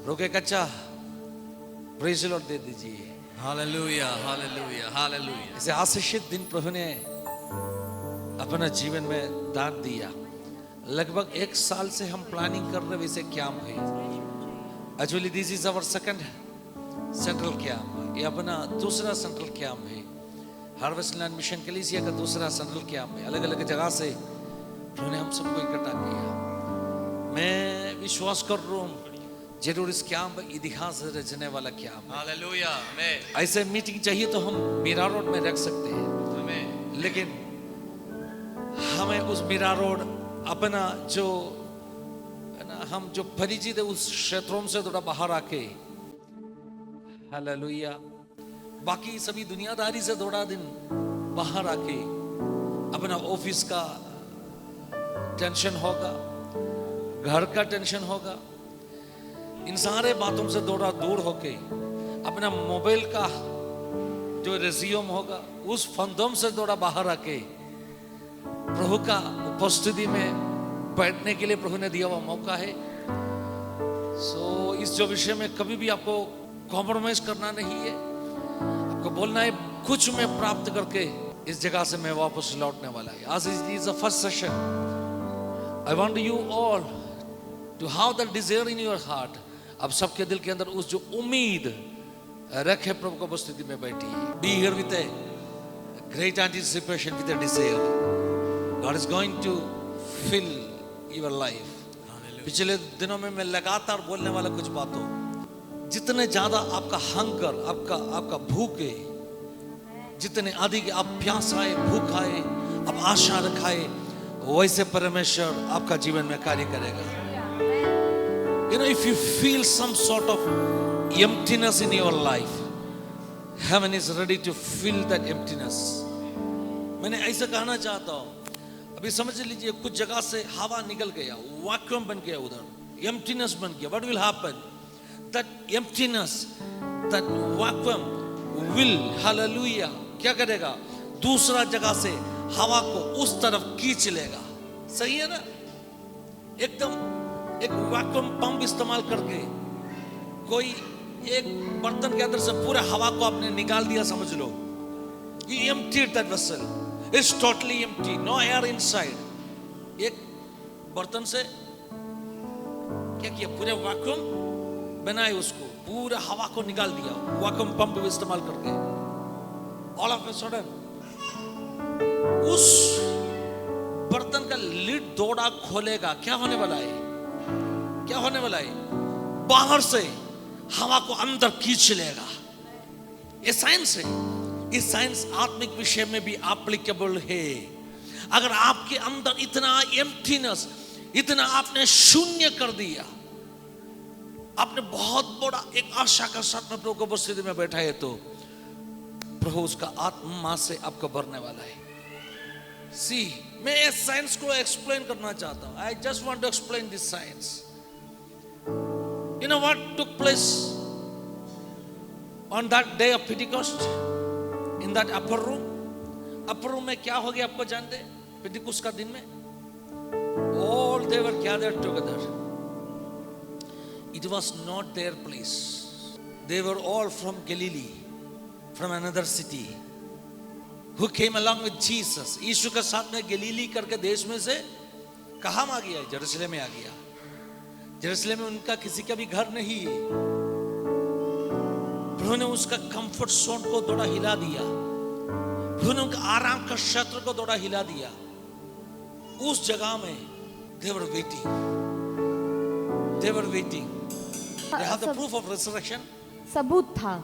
रोके कच्चा praise the Lord दे दीजिए। Hallelujah, hallelujah, hallelujah. इसे आशीषित दिन प्रभु ने अपना जीवन में दान दिया। लगभग 1 साल से हम प्लानिंग कर रहे वैसे कैंप है। Actually this is our second central camp. ये अपना दूसरा सेंट्रल कैंप है। हार्वेस्ट लैंड मिशन कलीसिया का दूसरा सेंट्रल कैंप है। अलग अलग जगह से प्रभु ने हम सबको इकट्ठा किया। मैं विश्वास कर रहा हूँ जरूर इस कैंप इतिहास रचने वाला कैंप। Hallelujah, amen. ऐसे मीटिंग चाहिए तो हम मीरा रोड में रख सकते हैं, Amen. लेकिन हमें उस मीरा रोड अपना जो हम जो परिचित है उस क्षेत्रों से थोड़ा बाहर आके, हालेलुया, बाकी सभी दुनियादारी से थोड़ा दिन बाहर आके अपना ऑफिस का टेंशन होगा, घर का टेंशन होगा, इन सारे बातों से थोड़ा दूर होके अपना मोबाइल का जो रिज्यूम होगा उस फंदों से थोड़ा बाहर आके प्रभु का उपस्थिति में बैठने के लिए प्रभु ने दिया हुआ मौका है। सो इस जो विषय में कभी भी आपको कॉम्प्रोमाइज करना नहीं है। आपको बोलना है कुछ में प्राप्त करके इस जगह से मैं वापस लौटने वाला है। आज is the first session. I want you all to have that desire in your heart. अब सबके दिल के अंदर उस जो उम्मीद रखे प्रभु की उपस्थिति में बैठी है। Be here with a great anticipation, with a desire. God is going to fill your life. पिछले दिनों में मैं लगातार बोलने वाला कुछ बातों, जितने ज्यादा आपका हंगर, आपका भूख है, जितने अधिक आप प्यास आए, भूख आए, आप आशा रखाए, वैसे परमेश्वर आपका जीवन में कार्य करेगा। You know, if you feel some sort of emptiness in your life, heaven is ready to fill that emptiness. मैंने ऐसा कहना चाहता हूँ, अभी समझ लीजिए कुछ जगह से हवा निकल गया, वैक्यूम बन गया, उधर emptiness बन गया। What will happen? That emptiness, that vacuum will, hallelujah, क्या करेगा? दूसरा जगह से हवा को उस तरफ खींच लेगा। सही है ना? एकदम एक वैक्यूम पंप इस्तेमाल करके कोई एक बर्तन के अंदर से पूरे हवा को आपने निकाल दिया, समझ लो। You emptied that vessel. It's totally empty, no air inside. एक बर्तन से क्या किया? पूरे वैक्यूम बनाए, उसको पूरे हवा को निकाल दिया वैक्यूम पंप इस्तेमाल करके। All of a sudden उस बर्तन का लिड थोड़ा खोलेगा, क्या होने वाला है? क्या होने वाला है? बाहर से हवा को अंदर खींच लेगा। ये साइंस है। इस साइंस आत्मिक विषय में भी एप्लीकेबल है। अगर आपके अंदर इतना एम्प्टीनेस, इतना आपने शून्य कर दिया, आपने बहुत बड़ा एक आशा का साथ में प्रभु की उपस्थिति में बैठा है, तो प्रभु उसका आत्मा से आपको भरने वाला है। सी, मैं इस साइंस को एक्सप्लेन करना चाहता हूं। I just want to explain this science. You know what took place on that day of Pentecost in that upper room? Upper room में क्या हो गया आपको जानते हैं? पेंटिकोस्ट का दिन में all they were gathered together. It was not their place. They were all from Galilee, from another city, who came along with Jesus. यीशु के साथ में गलीली करके देश में से कहाँ आ गया? यरूशलेम में आ गया। यरूशलेम में उनका किसी का भी घर नहीं है। प्रभु ने उसका कंफर्ट जोन को थोड़ा हिला दिया। प्रभु ने उनका आराम का क्षेत्र को थोड़ा हिला दिया। उस जगह में they were waiting. They were waiting. They have the proof of resurrection. सबूत था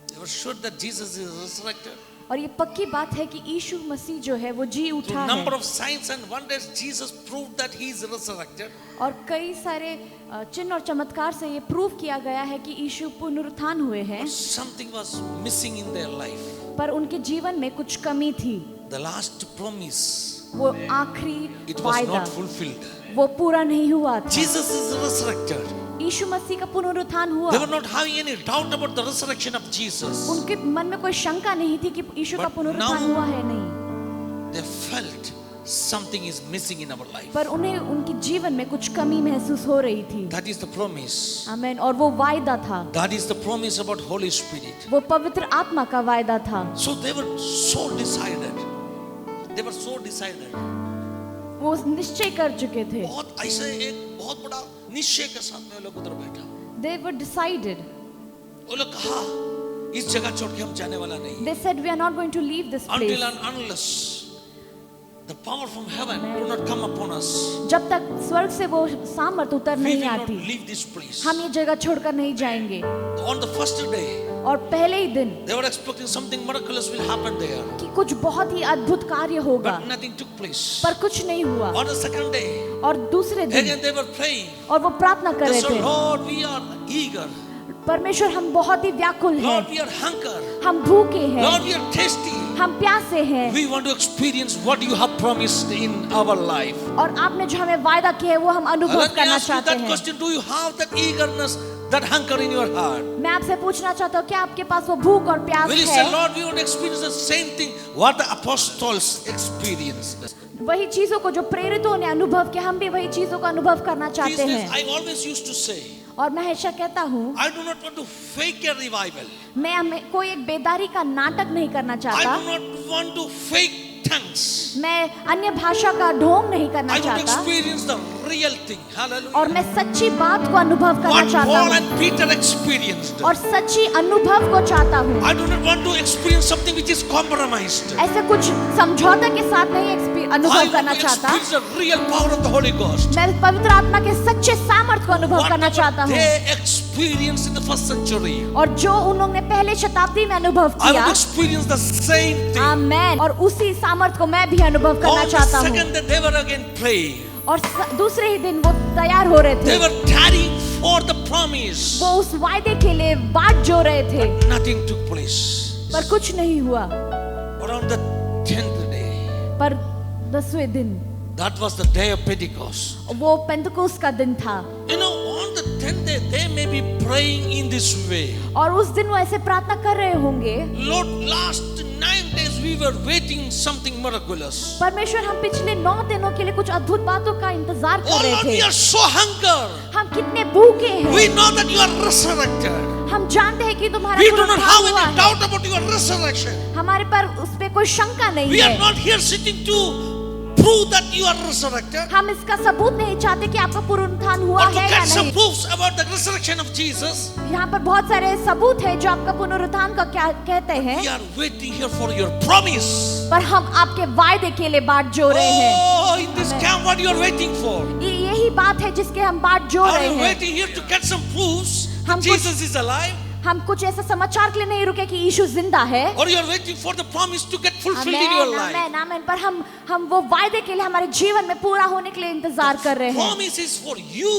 They were sure that Jesus is resurrected. और ये पक्की बात है कि यीशु मसीह जो है वो जी उठा Through है। number of signs and wonders, Jesus proved that he is resurrected. और कई सारे चिन्ह और चमत्कार से ये प्रूव किया गया है कि यीशु पुनरुत्थान हुए हैं। But something was missing in their life. पर उनके जीवन में कुछ कमी थी। The last promise, वो आखिरी it was वायदा not fulfilled. वो पूरा नहीं हुआ था। Jesus is resurrected. यीशु मसीह का पुनरुत्थान हुआ। They were not having any doubt about the resurrection of Jesus. उनके मन में कोई शंका नहीं थी कि यीशु का But पुनरुत्थान now- हुआ है नहीं। They felt something is missing in our life. पर उन्हें उनके जीवन में कुछ कमी महसूस हो रही थी। That is the promise. आमीन। और वो वायदा था, That is the promise about Holy Spirit. वो पवित्र आत्मा का वायदा था। So they were so decided. They were so decided. वो निश्चय कर चुके थे। बहुत ऐसे एक बहुत बड़ा निश्चय के साथ में लोग उधर बैठा। They were decided. वो लोग कहा इस जगह छोड़ के हम जाने वाला नहीं। They said we are not going to leave this place. Until and unless the power from heaven do not come upon us, जब तक स्वर्ग से वो सामर्थ उतर we नहीं will not आती, leave this place. हम ये जगह छोड़कर नहीं जाएंगे। On the first day, और पहले ही दिन they were expecting something miraculous will happen there, कि कुछ बहुत ही अद्भुत कार्य होगा, but nothing took place. पर कुछ नहीं हुआ। On the second day, और दूसरे दिन again they were praying. और वो प्रार्थना कर They रहे said, थे, Lord, we are eager. परमेश्वर हम बहुत ही व्याकुल हैं, Lord, we are hunger. हम भूखे हैं, Lord, we are thirsty. हम प्यासे हैं, We want to experience what you have promised in our life. और आपने जो हमें वायदा किया है वो हम अनुभव Let me करना ask you चाहते that हैं। question. Do you have that eagerness, that hunger in your heart? मैं आपसे पूछना चाहता हूँ, क्या आपके पास वो भूख और प्यास Will you say, है? Lord, we want to experience the same thing what the apostles experienced? वही चीजों को जो प्रेरितों ने अनुभव किया, हम भी वही चीजों का अनुभव करना These चाहते days, हैं। I always used to say, और मैं हमेशा कहता हूँ, I do not want to fake a revival. मैं कोई एक बेदारी का नाटक नहीं करना I चाहता, do not want to fake tongues. मैं अन्य भाषा का ढोंग नहीं करना I want to चाहता, experience the real thing. Hallelujah. और मैं सच्ची बात को अनुभव करना What चाहता Paul हूँ, and Peter experienced. और सच्ची अनुभव को चाहता हूँ। I do not want to experience something which is compromised. ऐसे कुछ समझौते के साथ नहीं I अनुभव want करना to चाहता, experience the real power of the Holy Ghost. मैं पवित्र आत्मा के सच्चे सामर्थ को अनुभव करना चाहता Whatever हूँ, they experienced in the first century, और जो उन्होंने पहले शताब्दी में अनुभव I किया, want to experience the same thing. आमेन, और उसी सामर्थ को मैं भी अनुभव करना On the चाहता हूँ। second day, they were again praying. और दूसरे ही दिन वो तैयार हो रहे They थे, were tarrying for the promise. वो उस वायदे के लिए बाट जो रहे थे, Nothing took place. पर कुछ नहीं हुआ। But on the 10th day, पर 10वें दिन, that was the day of Pentecost. वो पेंतकुस्त का दिन था, You know, on the 10th day, they may be praying in this way. और उस दिन वो ऐसे प्रार्थना कर रहे होंगे, Lord, last 9 days we were waiting something miraculous. परमेश्वर हम पिछले 9 दिनों के लिए कुछ अद्भुत बातों का इंतजार Oh कर रहे Lord, we थे। are so hunger. हम कितने भूखे We हैं, know that you are resurrected. हम जानते हैं कि तुम्हारा We do not पुनरुत्थान have हुआ any है, doubt about your resurrection. हमारे पर उस पे कोई शंका नहीं We are है। not here sitting to prove that you are resurrected हम इसका सबूत नहीं चाहते कि आपका पुनरुत्थान हुआ or to है या get some नहीं। proofs about the resurrection of Jesus. यहाँ पर बहुत सारे सबूत हैं जो आपका पुनरुत्थान का क्या कहते हैं, We are waiting here for your promise. पर हम आपके वायदे के लिए बाट जो रहे हैं। Oh, in this camp, what you are waiting for? यही बात है जिसके हम बाट जो Are रहे you हैं। waiting here to get some proofs that हम कुछ- Jesus is alive? हम कुछ ऐसा समाचार के लिए नहीं रुके कि यीशु जिंदा है। Or you are waiting for the promise to get fulfilled in your amen, life? आमेन, आमेन। पर हम वो वायदे के लिए हमारे जीवन में पूरा होने के लिए इंतजार कर रहे हैं। Promise is for you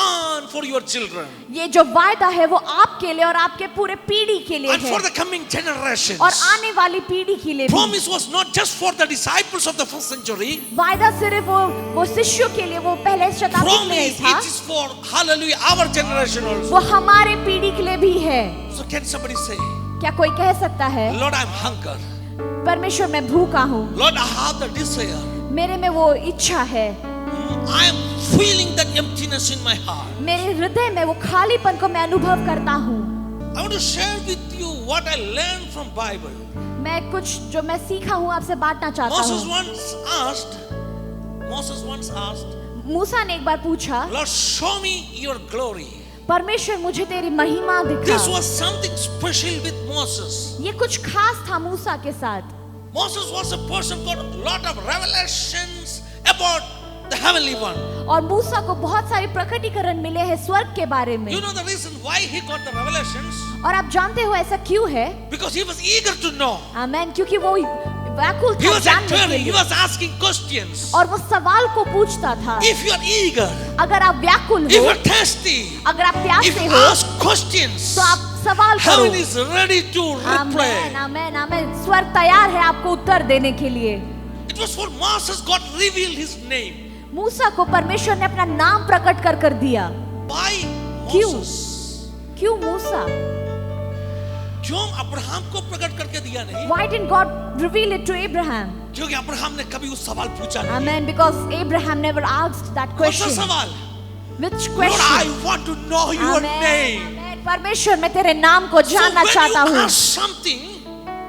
and for your children ये जो वायदा है वो आपके लिए और आपके पूरे पीढ़ी के लिए and है, for the coming generations. और आने वाली पीढ़ी के लिए भी। Promise was not just for the disciples of the first century. वायदा सिर्फ वो शिष्यों के लिए, वो पहले शताब्दी में नहीं Promise था, it is for hallelujah our generation also. वो हमारे पीढ़ी के लिए भी है। So can somebody say, क्या कोई कह सकता है, Lord, I'm hunger. परमेश्वर मैं भूखा हूँ, Lord, I have the desire. मेरे में वो इच्छा है, I am feeling that emptiness in my heart. मेरे हृदय में वो खालीपन को मैं अनुभव करता हूँ। I want to share with you what I learned from Bible. मैं कुछ जो मैं सीखा हूँ आपसे बांटना चाहता Moses हूँ। once asked, मूसा ने एक बार पूछा, Lord, show me your glory. परमेश्वर मुझे तेरी महिमा This दिखा। was something special with Moses. ये कुछ खास था मूसा के साथ। Moses was a person got a lot of revelations about the heavenly one. और मूसा को बहुत सारे प्रकटीकरण मिले हैं स्वर्ग के बारे में। You know the reason why he got the revelations? और आप जानते हो ऐसा क्यों है? Because he was eager to know. आमेन, क्योंकि वो व्याकुल He था was जानने के inquiring, he लिए, was asking questions. और वो सवाल को पूछता था। If you are eager, अगर आप व्याकुल if you हो, are thirsty, अगर आप if प्यासे you हो, ask questions, तो आप सवाल करो। heaven is ready to amen, reply. आमेन, आमेन। स्वर्ग तैयार है आपको उत्तर देने के लिए। It was for Moses, God revealed his name. मूसा को परमेश्वर ने अपना नाम प्रकट कर दिया। Why क्यों? Moses? क्यों मूसा? क्यों अब्राहम को प्रकट करके दिया नहीं? Why didn't God reveal it to Abraham? क्योंकि अब्राहम ने कभी उस सवाल पूछा नहीं। Amen. Because Abraham never asked that कौन सा question. सवाल? Which Lord, I question? want to know your Amen. name. Amen. परमेश्वर मैं तेरे नाम को So जानना when चाहता you हूँ। ask something,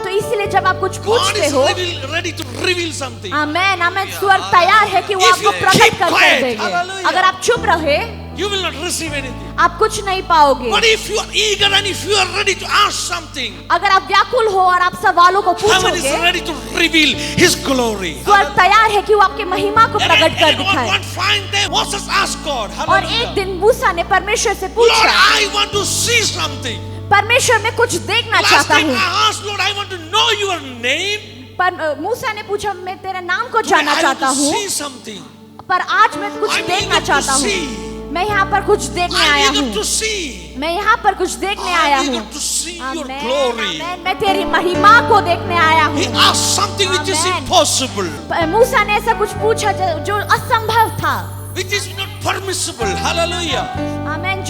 तो इसीलिए जब आप कुछ God पूछते is हो, ready to reveal something. आमेन आमेन, स्वर्ग तैयार है कि वो If आपको you प्रकट keep कर quiet, देंगे। hallelujah. अगर आप चुप रहे, You will not receive anything. आप कुछ नहीं पाओगे। But if you are eager and if you are ready to ask something, अगर आप व्याकुल हो और आप सवालों को heaven is पूछोगे, ready to reveal His glory. स्वर्ग तैयार है कि वो आपके महिमा को प्रकट कर And on दिखाए। one fine day, Moses asked God, और एक hallelujah, दिन मूसा ने परमेश्वर से Lord, पूछा, I want to see something. परमेश्वर मैं कुछ देखना Last चाहता time हूँ। I asked, Lord, I want to know your name. पर मूसा ने पूछा, मैं तेरे नाम को Today जानना I want चाहता to हूँ, see something. पर आज मैं कुछ I'm देखना eager to चाहता हूँ। see. मैं यहाँ पर कुछ देखने आया I'm eager हूँ। to see. मैं यहाँ पर कुछ देखने आया I'm हूँ। eager to see your amen, glory. आमेन, मैं तेरी महिमा को देखने आया He हूँ। asked something which is Amen. impossible, मूसा ने ऐसा कुछ पूछा जो असंभव था। which is not permissible. Hallelujah. आमेन,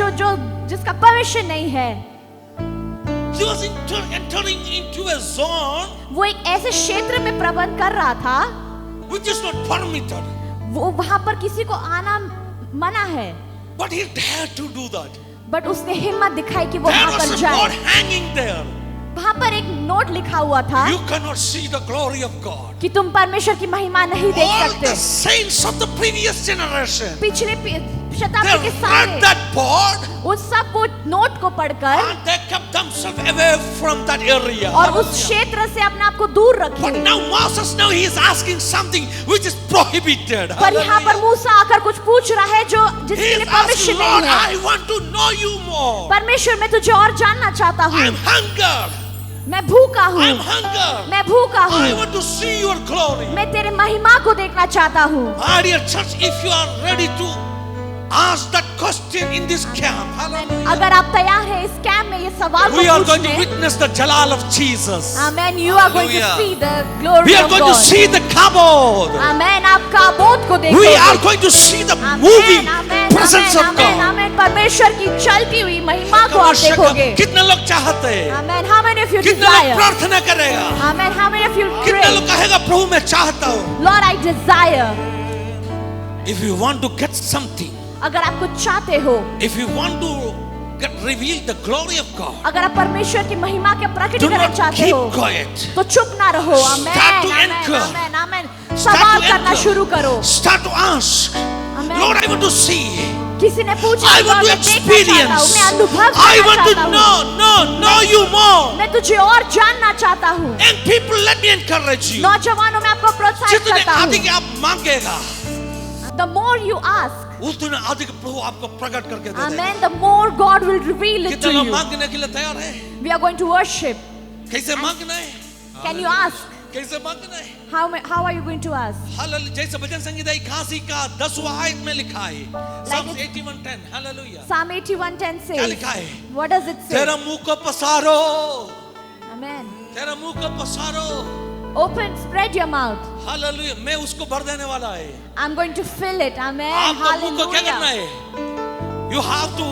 जिसका भविष्य नहीं है। He was entering into a zone वो एक ऐसे क्षेत्र में प्रबंध कर रहा था, which is not permitted. वो वहां पर किसी को आना मना है, But he dared to do that. But उसने हिम्मत दिखाई कि वो There वहां was पर a जाए। board hanging there. वहां पर एक नोट लिखा हुआ था You cannot see the glory of God. कि तुम परमेश्वर की महिमा नहीं देख All सकते। the saints of the previous generation, पिछले they शताब्दी के read सारे that board उस सब वो नोट को पढ़कर and they kept themselves away from that area. और उस क्षेत्र से अपने आप को दूर But रखे। now Moses, now he is asking something which is prohibited. पर यहाँ पर मूसा आकर कुछ पूछ रहा है जो He जिसके is लिए परमिशन asking, नहीं Lord, है। I want to know you more. परमेश्वर मैं तुझे और जानना चाहता हूँ। I'm hunger. मैं भूखा हूँ। I'm hunger. मैं भूखा I हूँ। want to see your glory. मैं तेरे महिमा को देखना चाहता हूँ। My dear church, if you are ready to ask that question in this camp, hallelujah, अगर आप तैयार हैं इस कैंप में ये सवाल we are को going to पूछने, witness the jalal of Jesus. Amen, you are going to Hallelujah. see the glory We are of going to God. see the kabod. आमेन, आप काबोत को देखोगे। We are going to see the moving presence of God. आमेन, परमेश्वर की चलती हुई महिमा को आप देखोगे। कितने लोग चाहते हैं? आमेन, how many of you कितने लोग desire? प्रार्थना करेगा? आमेन, how many of you कितने pray? लोग कहेगा प्रभु मैं चाहता हूँ? Lord, I desire. If you want to get something, अगर आप कुछ चाहते हो, if you want to get reveal the glory of God, अगर आप परमेश्वर की महिमा के do प्रकटीकरण not चाहते keep हो, quiet. तो चुप ना रहो। आमेन, Start to amen, anchor. Amen, amen. Start सवाल to करना anchor. शुरू करो। Start to ask. Amen. Lord, I want to see. किसी ने पूछा, I want "Lord, to मैं देखना चाहता experience. हूँ, मैं अनुभव I करना want to चाहता हूँ, know you more. मैं तुझे और जानना चाहता हूँ। And people, let me encourage you. नौजवानों में आपको प्रोत्साहित जितने करता हूँ। अधिक आप मांगेगा, The more you ask, उतने अधिक प्रभु आपको प्रकट करके दे देगा। amen, the more God will reveal it कितने to लोग you. मांगने के लिए तैयार हैं? We are going to worship. कैसे मांगना है? Can you ask? कैसे मांगना है? How are you going to ask? Hallelujah, जैसे भजन संगीत 81 का 10वां आयत में लिखा है, Psalms 81:10, हालेलुया। Psalm 81:10 क्या says, लिखा है? what does it say? तेरा मुंह को पसारो, Amen. तेरा मुंह को पसारो, Open, spread your mouth. Hallelujah, मैं उसको भर देने वाला है। I'm going to fill it. Amen. आपको मुंह को क्या करना Hallelujah. है? You have to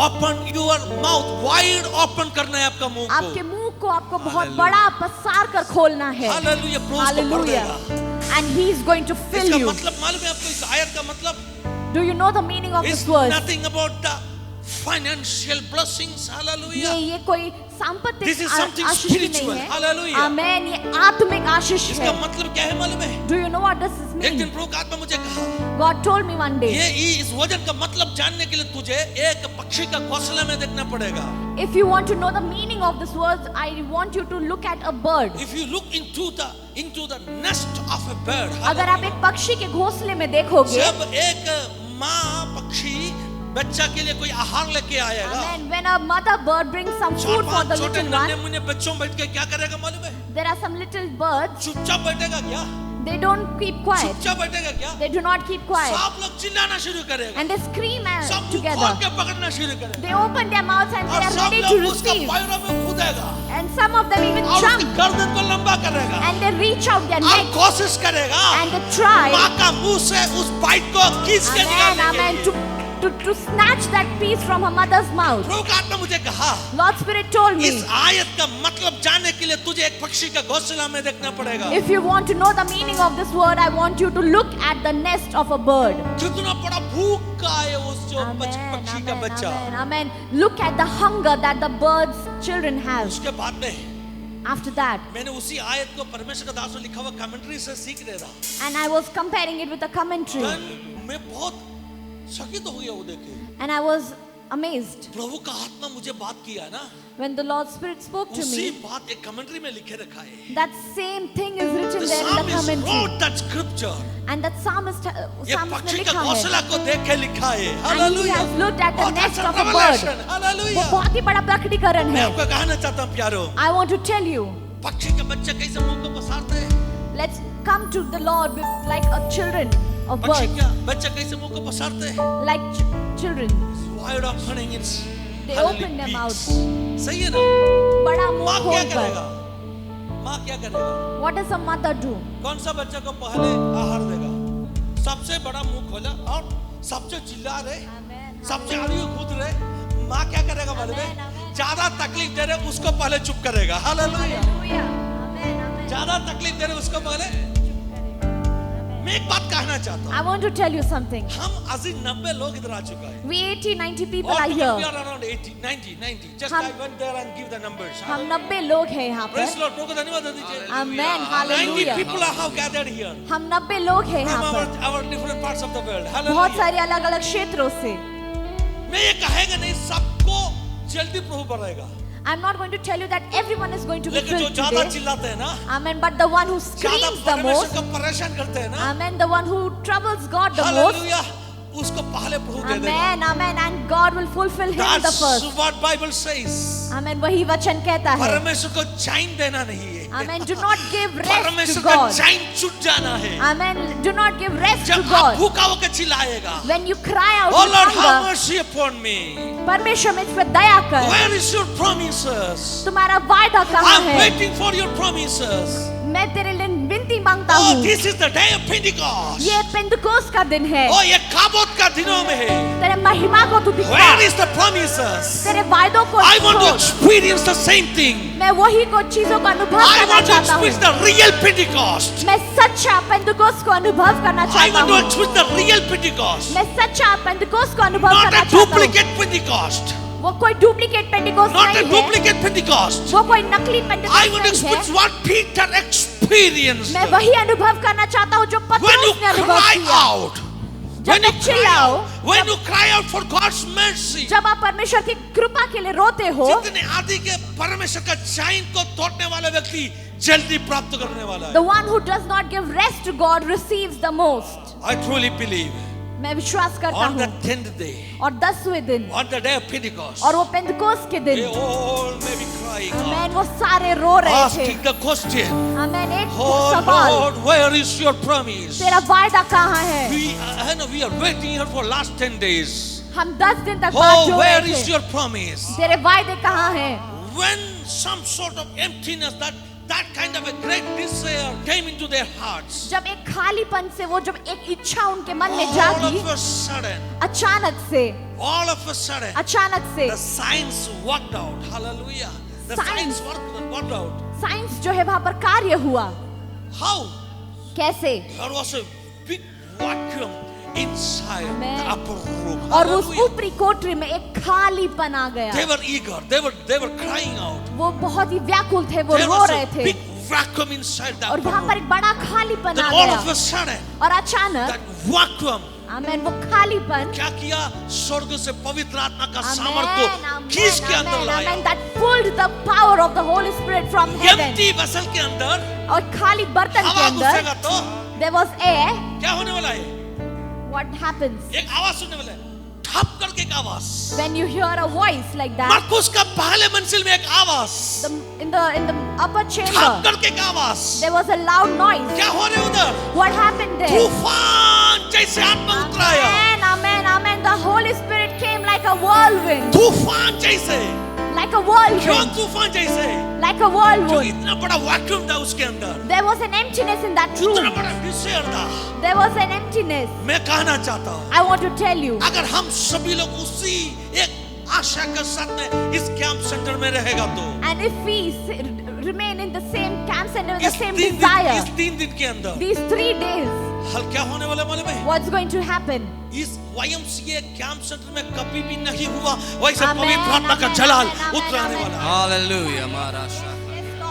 open your mouth, wide open करना है आपका मुंह आपके को। मुंह को आपको बहुत बड़ा पसार कर खोलना है। हालेलुया, प्रभु उसको भर Hallelujah. देगा। And he is going to fill इसका you. मतलब मालूम है आपको? इस आयत का मतलब Do you know the meaning of It's this verse? nothing about the financial blessings. Hallelujah. ये कोई सांपत्तिक This is something Ashish he spiritual. नहीं है। Hallelujah. आमेन, ये आत्मिक आशीष इसका है। मतलब क्या है मालूम है? Do you know what this एक means? दिन प्रभु का आत्मा मुझे कहा, God told me one day, इस वचन का मतलब जानने के लिए तुझे एक पक्षी का घोंसला में देखना पड़ेगा। if you want to know the meaning of this verse, I want you to look at a bird. If you look into the nest of a bird, अगर आप एक पक्षी के घोंसले में देखोगे, जब एक माँ पक्षी बच्चा के लिए कोई आहार लेके आएगा, Amen. When a mother bird brings some चार food for the पांच छोटे little नन्हे one, मुन्ने बच्चों बैठ के क्या करेगा मालूम है? there are some little birds, चुपचाप बैठेगा क्या? they don't keep quiet. चुपचाप बैठेगा क्या? They do not keep quiet. सब लोग चिल्लाना शुरू करेगा, And they scream सब मुंह खोल together. के पकड़ना शुरू करेगा, They open their mouths and they और are सब ready to लोग उसका receive. पैरों में कूदेगा, And some of them even और उसकी jump गर्दन को लंबा करेगा, and they reach out their और neck कोशिश करेगा and they try, माँ का मुंह से उस बाइट को खींच के amen, निकालने के amen, लिए। to to snatch that piece from her mother's mouth. प्रभु का आत्मा मुझे कहा Lord Spirit told me, इस आयत का मतलब जानने के लिए तुझे एक पक्षी का घोंसला में देखना पड़ेगा। if you want to know the meaning of this word, I want you to look at the nest of a bird. कितना बड़ा भूखा है उस जो Amen, पक्षी का amen, बच्चा। amen, amen. Look at the hunger that the bird's children have. उसके बाद में After that, मैंने उसी आयत को परमेश्वर का दास में लिखा हुआ कमेंट्री से सीख रहा था। and I was comparing it with a commentary, मैं बहुत चकित हो गया वो देखे। and I was amazed प्रभु का आत्मा मुझे बात किया ना, when the Lord Spirit spoke to उसी me. बात एक कमेंट्री में लिखे रखा है। That same thing is written The there in the psalmist commentary, wrote that scripture. and that psalmist ये ने पक्षी का लिखा है. घोंसला को देख के लिखा है। And he hallelujah. has looked at the बहुत nest अच्छा of a bird. revelation, वो हालेलुया। बहुत ही बड़ा प्रकटीकरण मैं है. आपको कहना चाहता हूँ प्यारो, I want to tell you, पक्षी के बच्चे कैसे मुंह को पसारते हैं? let's come to the Lord with like a children of पक्षी birds, का बच्चे कैसे मुंह को पसारते हैं? like children. Wide opening its They heavenly open their beaks. mouths. सही है ना? बड़ा माँ मुंह क्या खोलकर. करेगा? माँ क्या करेगा? What does a mother do? कौन सा बच्चे को पहले आहार देगा? सबसे बड़ा मुंह खोला और सबसे चिल्ला रहे, सबसे आगे कूद रहे। माँ क्या करेगा मालूम है? ज्यादा तकलीफ दे रहे उसको पहले चुप करेगा। हालेलुया। Hallelujah. Amen. Amen. ज्यादा तकलीफ दे रहे उसको पहले। मैं एक बात कहना चाहता I हूँ, want to tell you something. हम 80-90 लोग इधर आ चुका है। We 80-90 people All are together we here. are around 80-90. Just हम- I went there and give the numbers. हम 90 लोग हैं यहाँ Praise पर. Lord, प्रभु को धन्यवाद दे दीजिए। Amen. 90 Hallelujah. people are how gathered here हम 90 लोग हैं from यहाँ पर. our different parts of the world. बहुत Hallelujah. सारे अलग अलग क्षेत्रों से. मैं ये कहेगा नहीं सबको जल्दी प्रभु बढ़ेगा, I'm not going to tell you that everyone is going to be लेकिन जो filled ज्यादा today. चिल्लाते हैं ना, Amen. But the one who ज्यादा screams the परमेश्वर most, को परेशान करते हैं ना, amen, the one who troubles God the most, hallelujah, उसको पहले प्रभु दे देगा। amen, amen, and God will fulfill him the That's first. what Bible says. Amen. वही वचन कहता है. परमेश्वर को चैन देना नहीं है। Amen. Do not give rest to परमेश्वर का God. चैन छूट जाना है। Amen. Do not give rest to जब आप God. भूखा होकर चिल्लाएगा, When you cry out Oh with Lord, have hunger, mercy upon me. परमेश्वर मुझ पर दया कर. Where is your promises? तुम्हारा वायदा कहाँ I'm है? waiting for your promises. मैं तेरे लिए विनती मांगता Oh, हूँ. this is the day of Pentecost. ये पेंतकोस्त का दिन है. Oh, ये काबोत का दिनों में है। तेरे महिमा को तू दिखा. Where is the promises? तेरे वायदों को I want to छोड़. experience the same thing. मैं वही को चीजों का अनुभव I करना want to चाहता हूँ. experience the real Pentecost. मैं सच्चा पेंतकोस्त को अनुभव करना I चाहता want to हूँ. experience the real Pentecost. मैं सच्चा पेंतकोस्त को अनुभव Not करना a चाहता हूँ. duplicate Pentecost. वो कोई डुप्लीकेट पेंटिकोस्ट Not a नहीं है. duplicate Pentecost. वो कोई नकली I पेंटिकोस्ट want to नहीं experience है. what Peter experienced. मैं वही अनुभव करना चाहता हूँ जो When you पतरस ने अनुभव cry किया. out, when you मैं cry चिल्लाओ, out, when you cry out for God's mercy, जब आप परमेश्वर की कृपा के लिए रोते हो, जितने आदि के परमेश्वर का चैन को तोड़ने वाला व्यक्ति जल्दी प्राप्त करने वाला the है। one who does not give rest to God receives the most. I truly believe मैं विश्वास करता on the हूँ. 10th day, और 10वें दिन on the day of Pentecost, और वो पेंटिकोस्ट के they दिन, all may be crying out, आमेन, वो सारे रो रहे थे. asking the question, आमेन, एक Oh सवाल, Lord, where is your promise? तेरा वायदा कहाँ है? We are waiting here for last 10 days. हम 10 दिन तक बात Oh, जो where रहे is थे. your promise? तेरे वायदे कहाँ हैं? When some sort of emptiness, that kind of a great desire came into their hearts, जब एक खालीपन से वो जब एक इच्छा उनके मन में all जागी, of a sudden, अचानक से the signs worked out. Hallelujah. The Signs. signs worked out. Science जो है वहां पर कार्य हुआ. How? कैसे? There was a big vacuum inside Amen. the upper room. और उस Hallelujah. ऊपरी कोठरी में एक खालीपन आ गया. They were eager. They were crying out. वो बहुत ही व्याकुल थे, वो There रो was रहे a थे. big vacuum inside the और upper वहां पर room. एक बड़ा खालीपन Then आ all of गया. a sudden, और अचानक, that vacuum आमेन, वो खालीपन, क्या किया? स्वर्ग से पवित्र आत्मा का आमेन, सामर्थ को खींच के अंदर आमेन, लाया। आमेन, that pulled the power of the Holy Spirit from heaven. empty vessel के अंदर और खाली बर्तन के हवा अंदर घुसेगा तो there was air. क्या होने वाला है? What happens एक आवाज सुनने वाला है, ठप करके एक आवाज। when you hear a voice like that? मरकुस का पहले मंजिल में एक आवाज, In the upper ठप chamber, करके एक आवाज। there was a loud noise. क्या हो रहे उधर? What happened there? तूफान जैसे आत्मा उतराया, Amen, amen, amen. The Holy Spirit came like a whirlwind, तूफान जैसे। like a whirlwind, तूफान जैसे, like a जो whirlwind. इतना बड़ा वैक्यूम था उसके अंदर, There was an emptiness in that इतना room. बड़ा डिजायर था। There was an emptiness. मैं कहना चाहता हूँ, I want to tell you, अगर हम सभी लोग उसी एक आशा के साथ में इस कैंप सेंटर में रहेगा तो and if we remain in the same camp center with the इस same 3 दिन, desire, इस 3 दिन के अंदर these 3 days, हल क्या होने वाला मालूम है? what's going to happen? इस YMCA कैंप सेंटर में कभी भी नहीं हुआ वैसे Amen, पवित्र आत्मा का amen, जलाल amen, उतरने amen. वाला है। Hallelujah. Maharaj.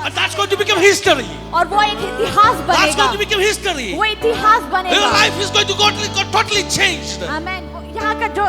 And that's going to become history. और वो एक इतिहास That's going to बनेगा, become history. वो इतिहास Your बनेगा. life is going to go totally changed. आमेन. यहाँ का जो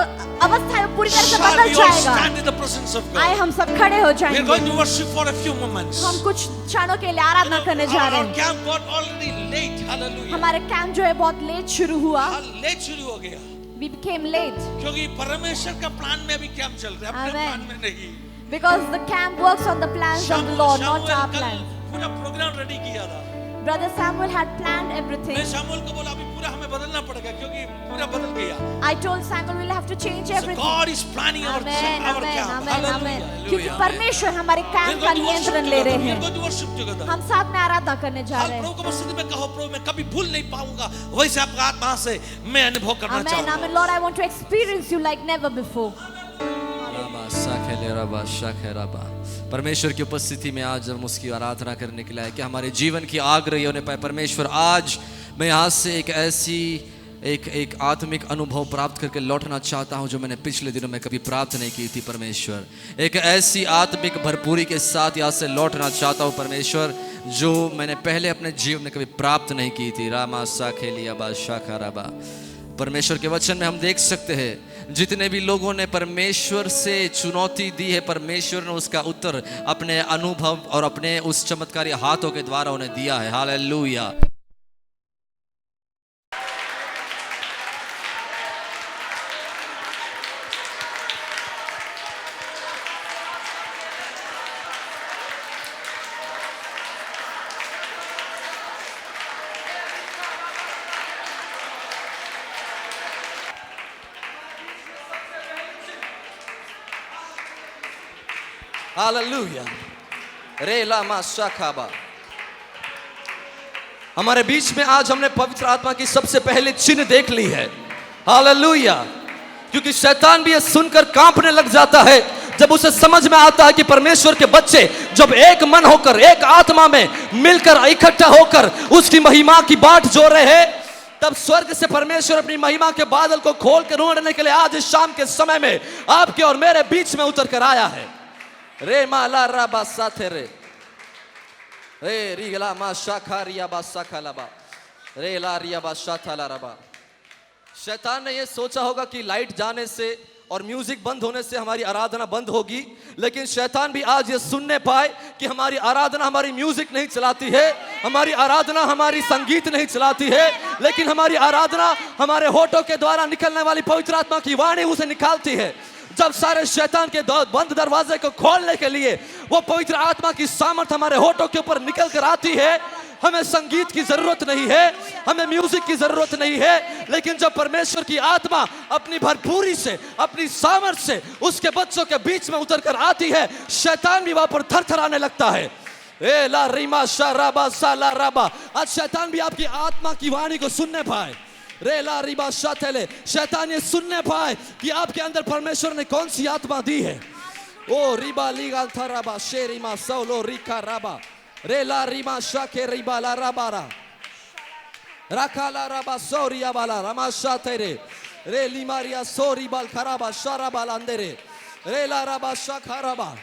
अवस्था है वो पूरी तरह से Shall बदल we all जाएगा. stand in the presence of आए God? हम सब खड़े हो We are जाएंगे. going to worship for a few moments. हम कुछ क्षणों के लिए आराधना करने जा रहे Our हैं. camp got already late. Hallelujah. हमारे कैंप जो है बहुत लेट शुरू हुआ. लेट शुरू हो गया We became late क्योंकि परमेश्वर का प्लान में अभी कैंप चल रहा है, अपने Amen. प्लान में नहीं। because the camp works on the plans of the Lord, not Samuel our कल plans. पूरा प्रोग्राम रेडी किया था। Brother Samuel had planned everything. मैं शामुएल को बोला अभी पूरा हमें बदलना पड़ेगा क्योंकि पूरा बदल गया। I told Samuel we'll have to change So everything. God is planning our Amen, our amen, camp. amen, amen. Hallelujah. क्योंकि परमेश्वर हमारे We're कैंप का going to worship नियंत्रण ले together. रहे We're हैं. going to worship together. हम साथ में आराधना करने जा हर रहे हैं. प्रभु को मस्जिद में कहो प्रभु मैं कभी भूल नहीं पाऊंगा वैसे आपका आत्मा से मैं अनुभव करना Amen, चाहूंगा। amen. Lord, I want to experience you like never before. रबा साखेले रबा शाखे रबा। परमेश्वर की उपस्थिति में आज हम उसकी आराधना करने के लिए आए कि हमारे जीवन की आग रही होने पाए। परमेश्वर आज मैं यहाँ से एक ऐसी एक आत्मिक अनुभव प्राप्त करके लौटना चाहता हूँ जो मैंने पिछले दिनों में कभी प्राप्त नहीं की थी। परमेश्वर एक ऐसी आत्मिक भरपूरी के साथ यहाँ से लौटना चाहता हूँ परमेश्वर जो मैंने पहले अपने जीवन में कभी प्राप्त नहीं की थी। रामा साखेलिया बा शाखा रबा। परमेश्वर के वचन में हम देख सकते हैं जितने भी लोगों ने परमेश्वर से चुनौती दी है परमेश्वर ने उसका उत्तर अपने अनुभव और अपने उस चमत्कारी हाथों के द्वारा उन्हें दिया है। हालेलुया। हालेलुया। रे लामा शाखाबा। हमारे बीच में आज हमने पवित्र आत्मा की सबसे पहले चिन्ह देख ली है। हालेलुया। क्योंकि शैतान भी ये सुनकर कांपने लग जाता है जब उसे समझ में आता है कि परमेश्वर के बच्चे जब एक मन होकर एक आत्मा में मिलकर इकट्ठा होकर उसकी महिमा की बाट जोड़ रहे हैं तब स्वर्ग से परमेश्वर अपनी महिमा के बादल को खोल कर उड़ने के लिए आज इस शाम के समय में आपके और मेरे बीच में उतर कर आया है। रे माला राबा साथे रे रिगला मा शाखारिया बा साखालाबा रे लारिया बा शाथाला रबा। शैतान ने ये सोचा होगा कि लाइट जाने से और म्यूजिक बंद होने से हमारी आराधना बंद होगी, लेकिन शैतान भी आज ये सुनने पाए कि हमारी आराधना हमारी म्यूजिक नहीं चलाती है, हमारी आराधना हमारी संगीत नहीं चलाती है, लेकिन हमारी आराधना हमारे होठों के द्वारा निकलने वाली पवित्र आत्मा की वाणी उसे निकालती है। जब सारे शैतान के बंद दरवाजे को खोलने के लिए वो पवित्र आत्मा की सामर्थ हमारे होठों के ऊपर निकल कर आती है, हमें संगीत की जरूरत नहीं है, हमें म्यूजिक की जरूरत नहीं है, लेकिन जब परमेश्वर की आत्मा अपनी भरपूरी से अपनी सामर्थ से उसके बच्चों के बीच में उतर कर आती है, शैतान भी वहां पर थरथराने लगता है। ए ला रीमा शाराबा साला राबा। आज शैतान भी आपकी आत्मा की वाणी को सुनने पाए। रे ला रिबा शाथेले। शैतान ये सुनने पाए कि आपके अंदर परमेश्वर ने कौन सी आत्मा दी है। ओ रिबा लीगा थराबा शेरिमा सौलो रिका राबा रे ला रिमा शाके रिबा ला राबारा राखाला राबा सोरिया बाला रमा शाथेरे रे लिमारिया सोरी बाल खराबा शाराबा लांदेरे रे ला राबा शाखाराबा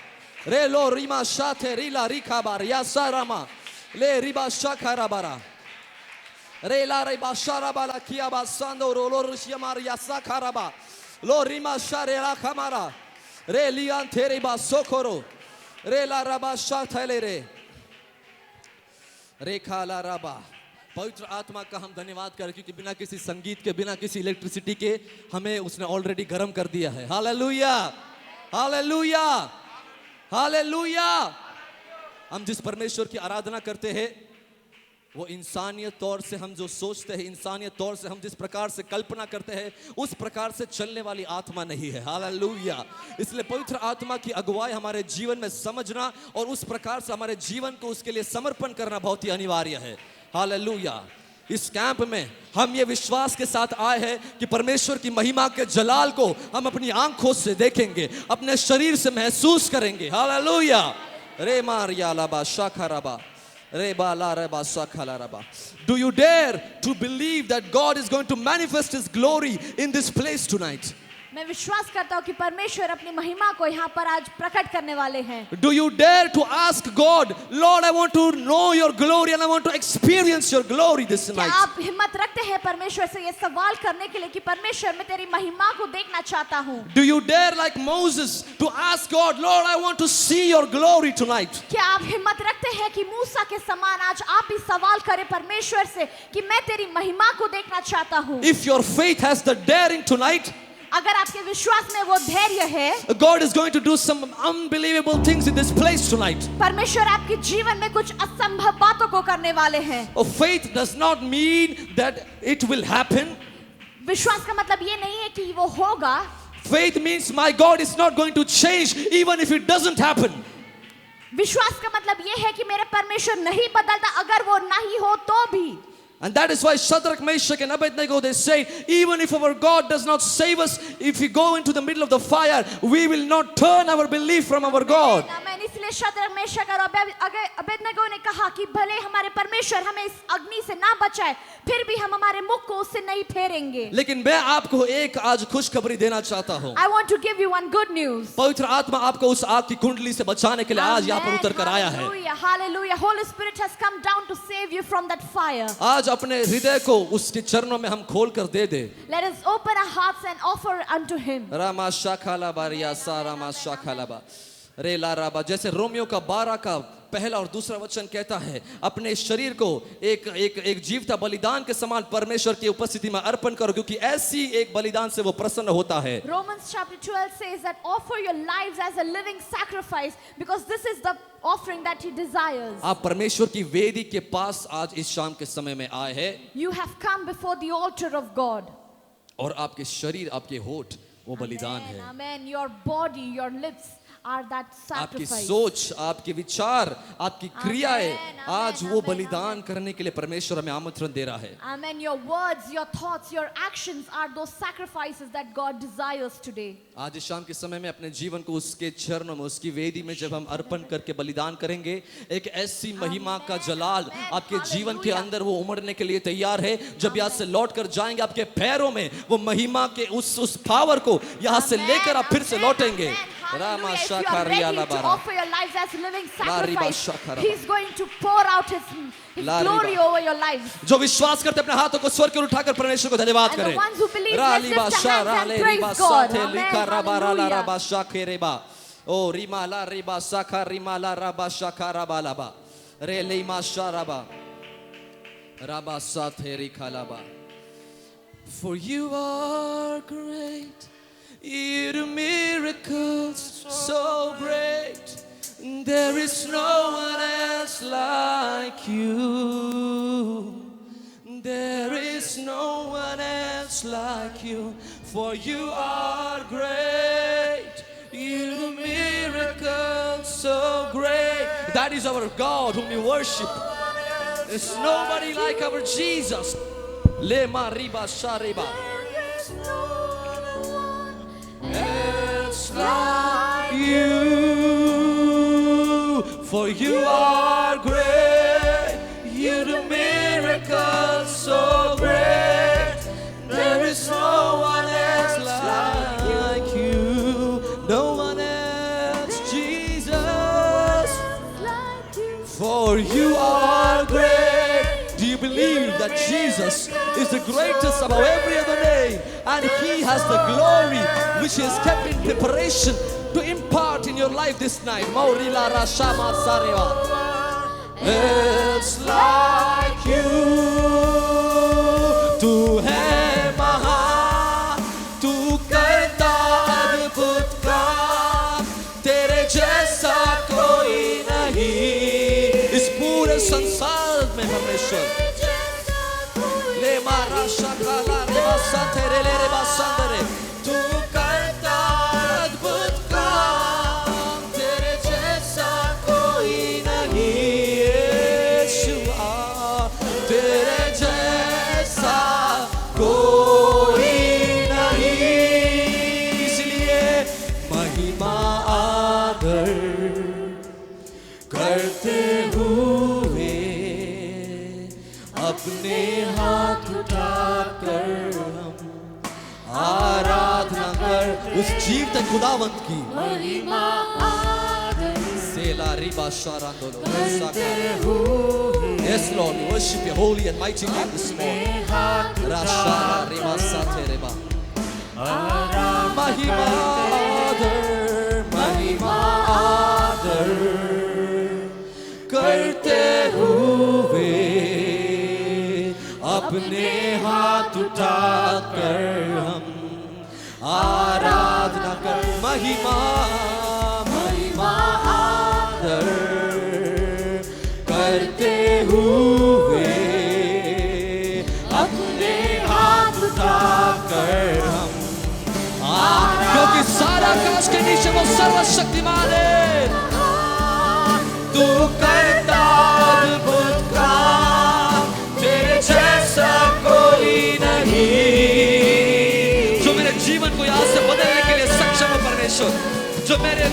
रे लो रिमा शाथे रिला रिखाबार या सारामा ले रिबा शाखाराबारा रे ला रे बाशारा बाला किया बा सांदो रोलो रुशिया मारिया साखाराबा लो रिमा शारे ला खमारा रे लियान थेरे बा सोकोरो रे ला रबा शाथले रे खाला रबा। पवित्र आत्मा का हम धन्यवाद करें क्योंकि बिना किसी संगीत के बिना किसी इलेक्ट्रिसिटी के हमें उसने ऑलरेडी गर्म कर दिया है। Hallelujah hallelujah hallelujah. हम जिस परमेश्वर की आराधना करते हैं वो इंसानियत तौर से हम जो सोचते हैं, इंसानियत तौर से हम जिस प्रकार से कल्पना करते हैं, उस प्रकार से चलने वाली आत्मा नहीं है। हालेलुया। इसलिए पवित्र आत्मा की अगुवाई हमारे जीवन में समझना और उस प्रकार से हमारे जीवन को उसके लिए समर्पण करना बहुत ही अनिवार्य है। हालेलुया। इस कैंप में हम ये विश्वास के साथ आए हैं कि परमेश्वर की महिमा के जलाल को हम अपनी आंखों से देखेंगे, अपने शरीर से महसूस करेंगे। हालेलुया। रे मारिया लाबा शाखराबा reba la reba sakhala raba. Do you dare to believe that God is going to manifest his glory in this place tonight? मैं विश्वास करता हूँ कि परमेश्वर अपनी महिमा को यहाँ पर आज प्रकट करने वाले हैं। Do you dare to ask God, Lord, I want to know your glory and I want to experience your glory this क्या night? आप हिम्मत रखते हैं परमेश्वर से ये सवाल करने के लिए कि परमेश्वर मैं तेरी महिमा को देखना चाहता हूँ? Do you dare, like Moses, to ask God, Lord, I want to see your glory tonight? क्या आप हिम्मत रखते हैं कि मूसा के समान आज आप भी सवाल करें परमेश्वर से कि मैं तेरी महिमा को देखना चाहता हूँ? If your faith has the daring tonight, अगर आपके विश्वास में वो धैर्य है, God is going to do some unbelievable things in this place tonight. परमेश्वर आपके जीवन में कुछ असंभव बातों को करने वाले हैं। Oh, faith does not mean that it will happen. विश्वास का मतलब ये नहीं है कि वो होगा। Faith means my God is not going to change even if it doesn't happen. विश्वास का मतलब ये है कि मेरे परमेश्वर नहीं बदलता, अगर वो नहीं हो तो भी। And that is why Shadrach, Meshach and Abednego, they say, even if our God does not save us, if we go into the middle of the fire, we will not turn our belief from our God. इसलिए Shadrach, Meshach और Abednego ने कहा कि भले हमारे परमेश्वर हमें इस अग्नि से ना बचाए, फिर भी हम हमारे मुख को उससे नहीं फेरेंगे। लेकिन मैं आपको एक आज खुशखबरी देना चाहता हूँ। I want to give you one good news. पवित्र आत्मा आपको उस आग की कुंडली से बचाने के लिए आज यहाँ पर उतर कर आया है। Hallelujah, hallelujah. Holy Spirit has come down to save you from that fire. आज अपने हृदय को उसके चरणों में हम खोल कर दे दे। Let us open our hearts and offer unto him. Rama शाखाला बारिया सा रामा शाखाला बा रे ला राबा। जैसे रोमियो का 12 का पहला और दूसरा वचन कहता है, अपने शरीर को एक जीवता बलिदान के समान परमेश्वर की उपस्थिति में अर्पण करो, क्योंकि ऐसी एक बलिदान से वो प्रसन्न होता है। Romans chapter 12 says that offer your lives as a living sacrifice because this is the offering that he desires. आप परमेश्वर की वेदी के पास आज इस शाम के समय में आए हैं। You have come before the altar of God. और आपके शरीर, आपके होठ वो बलिदान है। Amen. Your body, your lips are that आपकी sacrifice. सोच, आपके विचार, आपकी क्रियाएं Amen, आज amen, वो amen, बलिदान करने के लिए परमेश्वर हमें आमंत्रण दे रहा है। Amen. Your words, your thoughts, your actions are those sacrifices that God desires today. आज इस शाम के समय में अपने जीवन को उसके चरणों में, उसकी वेदी में जब हम अर्पण करके बलिदान करेंगे, एक ऐसी महिमा का जलाल आपके जीवन के अंदर वो उमड़ने के लिए तैयार है। जब यहाँ से लौट कर जाएंगे, आपके पैरों में वो महिमा के उस पावर को यहाँ से लेकर आप फिर से लौटेंगे। Rama If you are ready to offer your lives as living sacrifice, He's going to pour out His glory over your lives. जो विश्वास करते अपने हाथों को स्वर की ओर उठाकर परमेश्वर को धन्यवाद And the करें। ones who believe, let's lift our hands and praise God. Amen. Hallelujah. ओ रीमा ला रिबा साखा रीमा ला रबा शाखा रबा लबा रे लीमा शारबा रबा साथे रिखालबा। For you are great, you do miracles so great. There is no one else like you. There is no one else like you. For you are great, you do miracles so great. That is our God whom we worship. There's nobody like our Jesus. Lema riba shariba. Else like you, for you are great, you do miracles so great. There is no one else like you, no one else, Jesus. For you are great. Do you believe that Jesus is the greatest above every other name, and He has the glory which He has kept in preparation to impart in your life this night? Maurila Rashama Sareva. It's like you. Tu hai mahan, tu karta adbhut kaam, tere jaisa koi nahi. इस पूरे संसार में परमेश्वर आदर करते हुए अपने हाथ उठाकर हम आराधना कर उस जीवित खुदावंत की महिमा आदर सेला Riba शारांदोलो Yes Lord, we worship your holy and mighty name this morning. Rashara riba sate riba महिमा आदर करते हुए अपने हाथ उठाकर हम आराधना कर महिमा आदर करते हुए अपने हाथ उठाकर हम क्योंकि सारा आकाश के नीचे वो सर्वशक्तिमान है तू करता अद्भुत काम तेरे जैसा कोई नहीं जो मेरे जीवन को यहाँ से बदलने के लिए सक्षम है परमेश्वर जो मेरे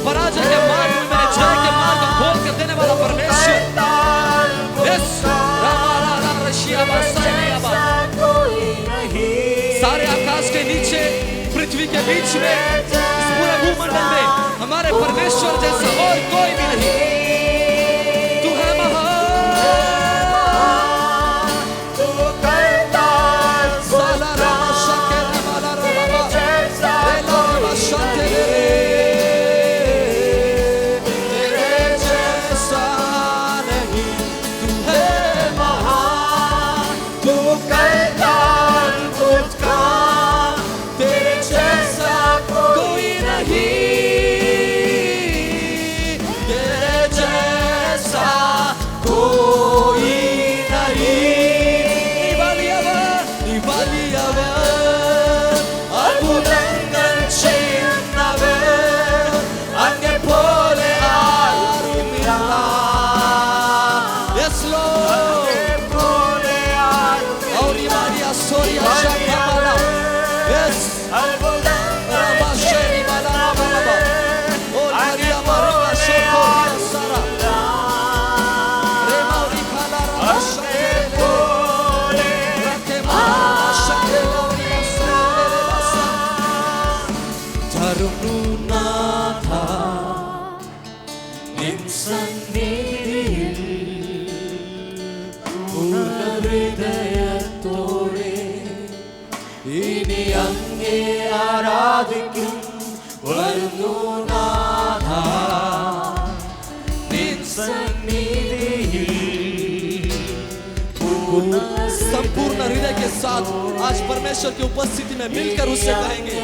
पराजय के मार्ग में मेरे जय के मार्ग को खोल कर देने वाला परमेश्वर सारे आकाश के नीचे पृथ्वी के बीच में इस पूरे भूमंडल में हमारे परमेश्वर जैसा और कोई भी नहीं तू है महान तू करता साला रामा शके वाला रामा जैसा कोई तेरे जैसा नहीं तू है महान तू करता कुछ काम तेरे जैसा कोई नहीं तेरे जैसा कोई नहीं अद्भुतंगन ചെയ്യുന്നവൻ അങ്ങേ പോലെ ആരുമില്ല Yes Lord और ये Maria सोरिया शकाला Yes Rabasheri bala baba और मारिया मारिया सोरिया सारा रे मारी खाला rabasheri बोले रखे माशके लोरी सारे बसा धरुना था निसन्निधिയിൽ പൂർണ്ണ ഹൃദയത്തോടെ ഇനി അങ്ങേ ആരാധിക്കും വരുന്നു നാഥ നിൻ സന്നിധിയിൽ संपूर्ण हृदय के साथ आज परमेश्वर की उपस्थिति में मिलकर उससे कहेंगे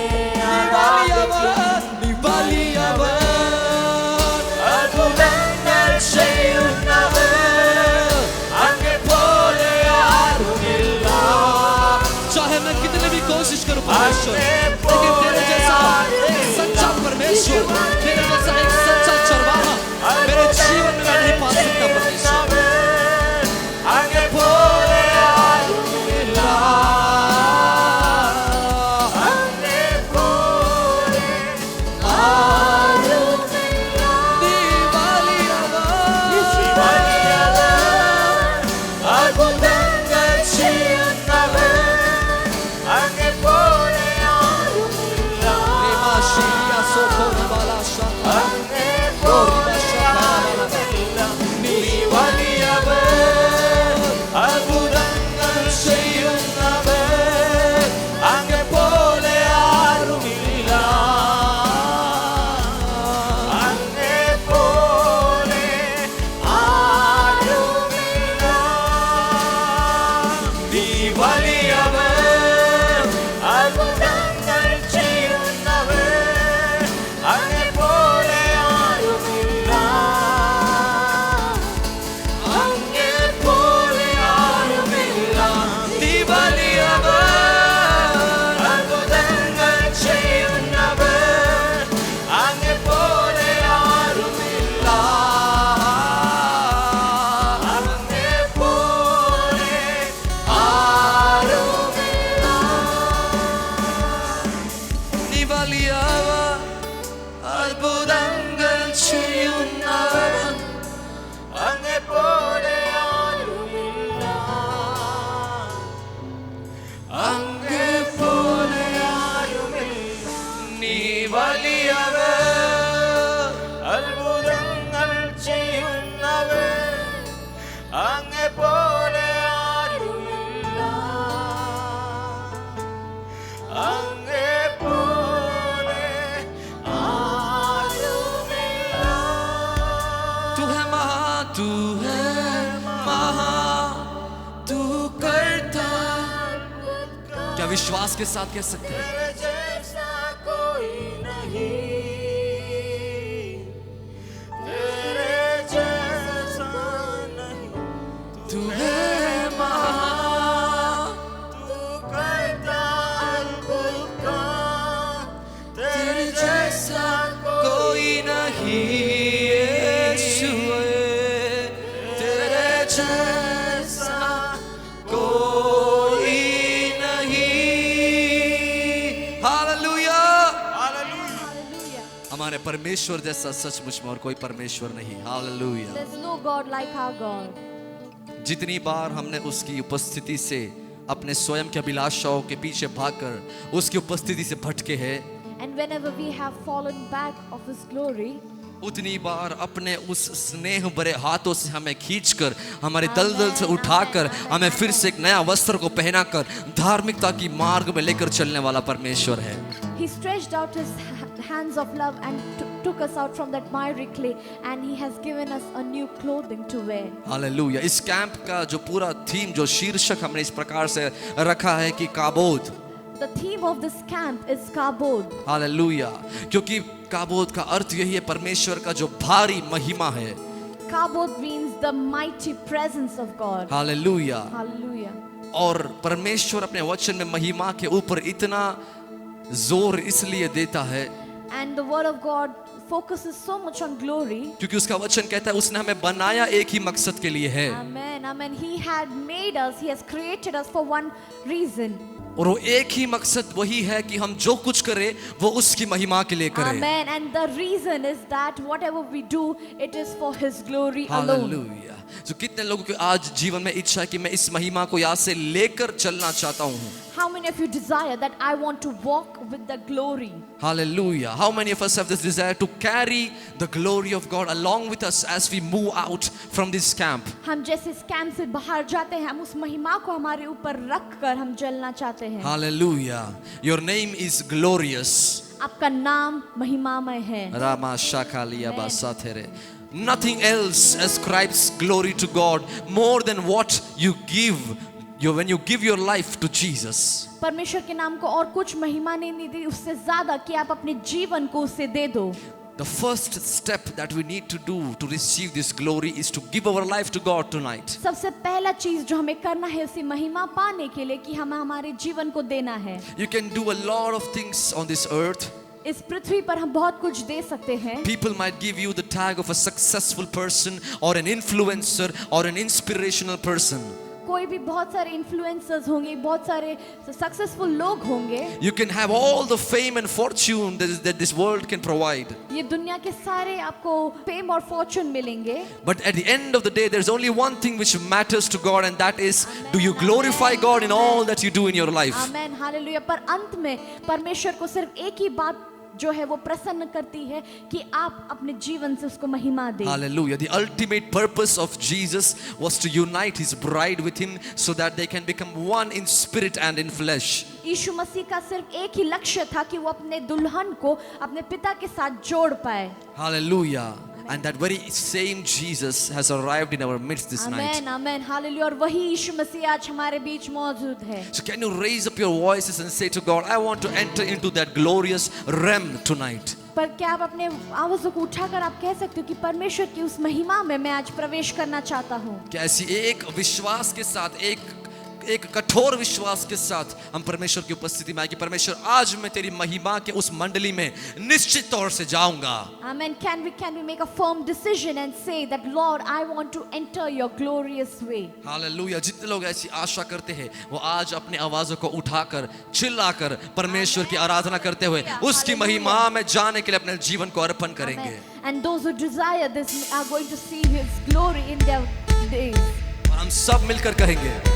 चाहे मैं कितने भी कोशिश करूं परमेश्वर लेकिन तेरे जैसा एक सच्चा परमेश्वर तेरे जैसा एक सच्चा चरवाहा मेरे जीवन में मैं नहीं पा सकता परमेश्वर विश्वास के साथ कह सकते हैं। तेरे जैसा कोई नहीं, तेरे जैसा नहीं, तू है महान, तू करता अद्भुत काम, तेरे जैसा कोई नहीं यीशु, तेरे जैसा कोई नहीं। हालेलुया। Hallelujah. हमारे परमेश्वर जैसा सचमुच में और कोई परमेश्वर नहीं। Hallelujah. There's no God like our God. जितनी बार हमने उसकी उपस्थिति से अपने स्वयं के अभिलाषाओं के पीछे भागकर उसकी उपस्थिति से भटके हैं, And whenever we have fallen back of His glory, उतनी बार अपने उस स्नेह भरे हाथों से हमें खींचकर, हमारे दलदल से उठाकर, हमें फिर से एक नया वस्त्र को पहनाकर धार्मिकता की मार्ग में लेकर चलने वाला परमेश्वर है। He stretched out His hands of love and took us out from that miry clay, and He has given us a new clothing to wear. Hallelujah. इस कैंप का जो पूरा थीम, जो शीर्षक हमने इस प्रकार से रखा है कि Cabo de. The theme of this camp is Kabod. Hallelujah. क्योंकि काबोद का अर्थ यही है, परमेश्वर का जो भारी महिमा है। Kabod means the mighty presence of God. Hallelujah. Hallelujah. और परमेश्वर अपने वचन में महिमा के ऊपर इतना जोर इसलिए देता है And the word of God focuses so much on glory. क्योंकि उसका वचन कहता है उसने हमें बनाया एक ही मकसद के लिए है, Amen. Amen. He had made us, He has created us for one reason. और वो एक ही मकसद वही है कि हम जो कुछ करें वो उसकी महिमा के लिए करें। Amen. And the reason is that whatever we do, it is for His glory alone. Hallelujah. जो कितने लोगों की आज जीवन में इच्छा है कि मैं इस महिमा को यहाँ से लेकर चलना चाहता हूँ। How many of you desire that I want to walk with the glory? Hallelujah. How many of us have this desire to carry the glory of God along with us as we move out from this camp? हम जैसे इस camp से बाहर जाते हैं, हम उस महिमा को हमारे ऊपर रख कर हम जलना चाहते हैं। Hallelujah. Your name is glorious. आपका नाम महिमामय है। Rama Shakaliya Basathere. Nothing else ascribes glory to God more than what you give. When you give your life to Jesus. परमेश्वर के नाम को और कुछ महिमा नहीं दी उससे ज्यादा कि आप अपने जीवन को उसे दे दो। The first step that we need to do to receive this glory is to give our life to God tonight. सबसे पहला चीज जो हमें करना है उसी महिमा पाने के लिए कि हमें हमारे जीवन को देना है। You can do a lot of things on this earth. इस पृथ्वी पर हम बहुत कुछ दे सकते हैं। People might give you the tag of a successful person or an influencer or an inspirational person. कोई भी बहुत सारे इन्फ्लुएंसर्स होंगे, बहुत सारे सक्सेसफुल लोग होंगे। You can have all the fame and fortune that this world can provide. ये दुनिया के सारे आपको फेम और फॉर्चून मिलेंगे। But at the end of the day, there's only one thing which matters to God, and that is, do you glorify God in all that you do in your life? Amen, hallelujah. पर अंत में परमेश्वर को सिर्फ एक ही बात जो है वो प्रसन्न करती है कि आप अपने जीवन से उसको महिमा दें। Hallelujah. The ultimate purpose of Jesus was to unite his bride with him so that they can become one in spirit and in flesh. यीशु मसीह का सिर्फ एक ही लक्ष्य था कि वो अपने दुल्हन को अपने पिता के साथ जोड़ पाए। Hallelujah. And that very same Jesus has arrived in our midst this night. Amen, amen, hallelujah. और वही यीशु मसीह आज हमारे बीच मौजूद है। So can you raise up your voices and say to God, I want to enter into that glorious realm tonight. पर क्या आप अपने आवाज़ों को उठाकर आप कह सकते हो कि परमेश्वर की उस महिमा में मैं आज प्रवेश करना चाहता हूँ। क्या ऐसी एक विश्वास के साथ, एक कठोर विश्वास के साथ हम परमेश्वर की उपस्थिति में आए कि परमेश्वर आज मैं तेरी महिमा के उस मंडली में निश्चित तौर से जाऊंगा। Amen. Can we make a firm decision and say that Lord, I want to enter your glorious way. Hallelujah. जितने लोग ऐसी आशा करते हैं वो आज अपनी आवाजों को उठाकर चिल्लाकर परमेश्वर की आराधना करते हुए उसकी महिमा में जाने के लिए अपने जीवन को अर्पण करेंगे। Amen. And those who desire this are going to see His glory in their days. और हम सब मिलकर कहेंगे,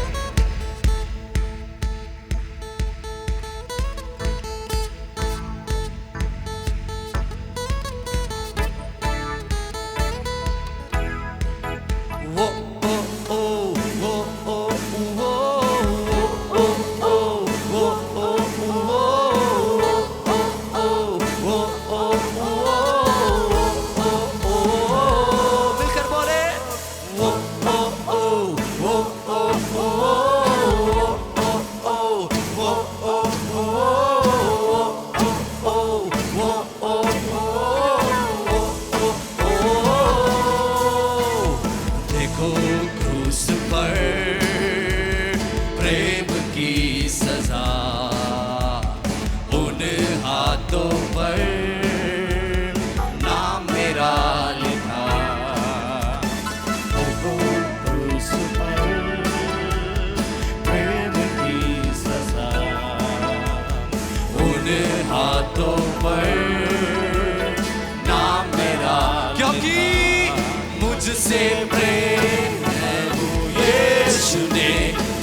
मुझसे प्रेम प्रभु यीशु ने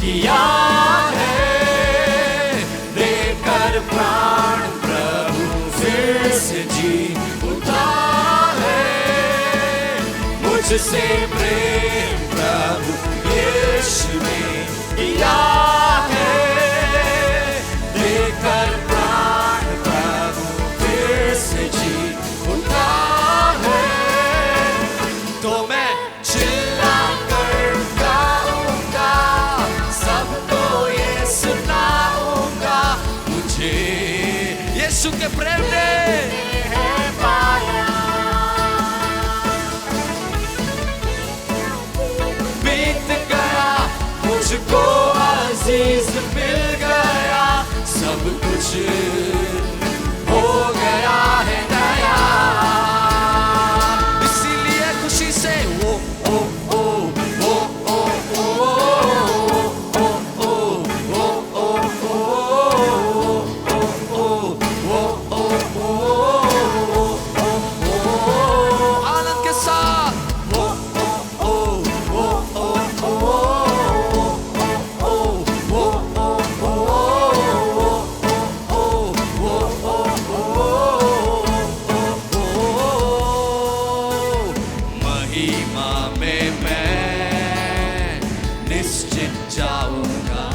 किया है, देकर प्राण प्रभु फिर से जी उठा है। मुझसे प्रेम प्रभु यीशु ने किया है, देकर प्राण प्रभु फिर से जी उठा है। तो मैं चिल्ला कर गाऊंगा, सबको ये सुनाऊंगा, मुझे यीशु के प्रेम ने बीत गया, मुझको अजीज मिल गया, सब कुछ हो गया है नया। इसीलिए खुशी से ओ ओ ओ ओ ओ ओ आनंद के साथ महिमा में मैं निश्चित जाऊंगा,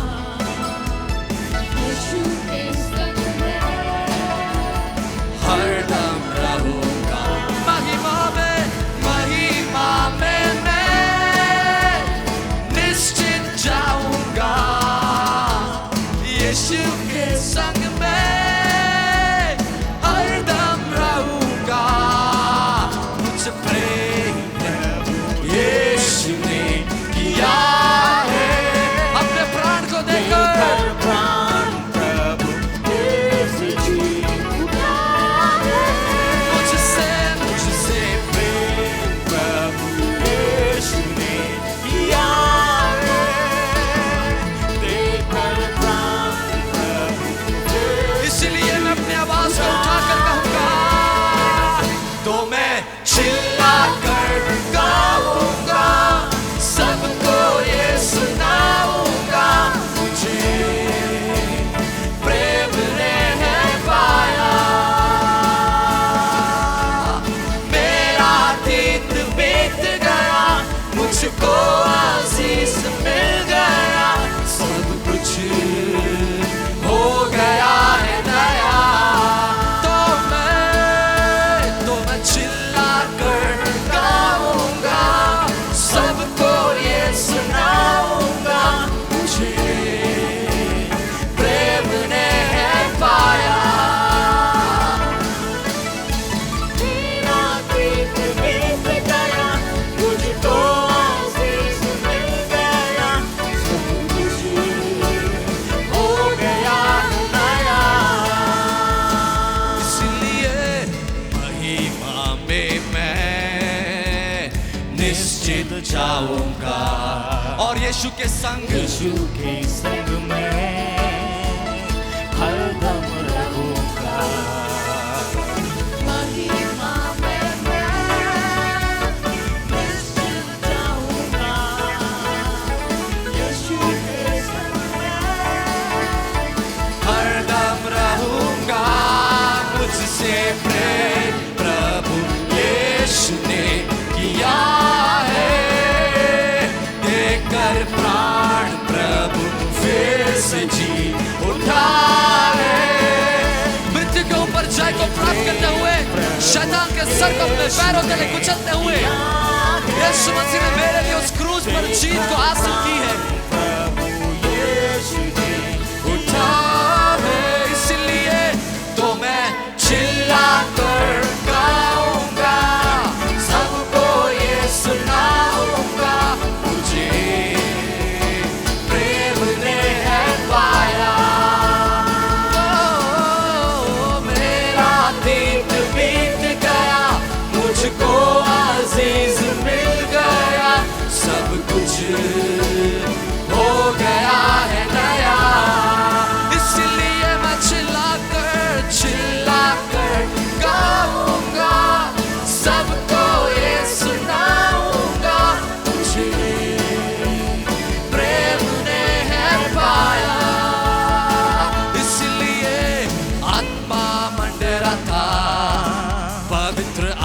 हरदम रहूंगा। महिमा में मैं निश्चित जाऊंगा, यीशु के संग में हरदम रहूंगा। मुझ प्रेम यीशु ने किया है, अपने प्राण को देकर प्राण प्रभु यीशु जी उठा है। मुझसे प्रेम प्रभु यीशु ने किया है, देकर प्राण प्रभु इसलिए मैं अपनी आवाज को उठाकर कहूंगा, तो मैं चिल्ला कर गाऊंगा, सबको ये सुनाऊंगा, मुझे प्रेम ने है पाया। मेरा अतीत बीत गया, मुझको अजीज मिल गया, सब कुछ हो गया है नया। तो मैं चिल्ला कर गाऊंगा, सबको ये सुनाऊंगा, मुझे प्रेम ने है पाया। मेरा अतीत बीत गया, मुझको अजीज मिल गया, सब कुछ हो गया नया। इसलिए महिमा में मैं निश्चित जाऊंगा, और यीशु के संग यीशु के संग में हरदम रहूंगा। महिमा में मैं निश्चित जाऊंगा, यीशु के संग में हरदम रहूंगा। मुझसे प्रेम प्रभु यीशु ने किया है, देकर प्राण प्रभु फिर से जी उठा है। मृत्यु के ऊपर जय को प्राप्त करते हुए, शैतान के सर को अपने पैरों तले कुचलते हुए, यीशु मसीह ने मेरे लिए उस क्रूज पर जीत को हासिल की है। प्रभु यीशु ने उठा है, इसलिए तो मैं चिल्ला कर गाऊंगा, सबको ये सुनाऊंगा, मुझे प्रेम ने है पाया। मेरा अतीत बीत गया, मुझको अजीज मिल गया, सब कुछ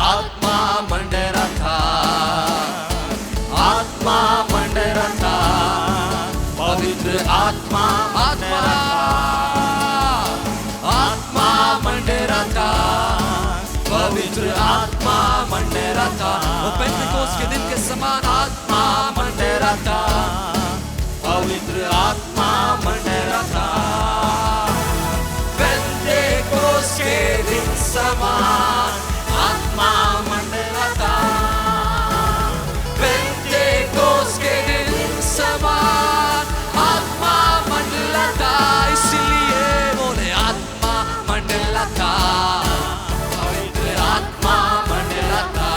आत्मा मंडरता, आत्मा मंडरता, पवित्र आत्मा आत्मा आत्मा मंडरता, पवित्र आत्मा मंडरता, वो पेंटेकोस्त के दिन के समान आत्मा मंडरता, पवित्र आत्मा मंडरता, पेंटेकोस्त के दिन समान आत्मा मंडरता, पेंटेकोस्त के दिन समान आत्मा मंडलता, इसलिए बोले आत्मा मंडलता, पवित्र आत्मा मंडलता,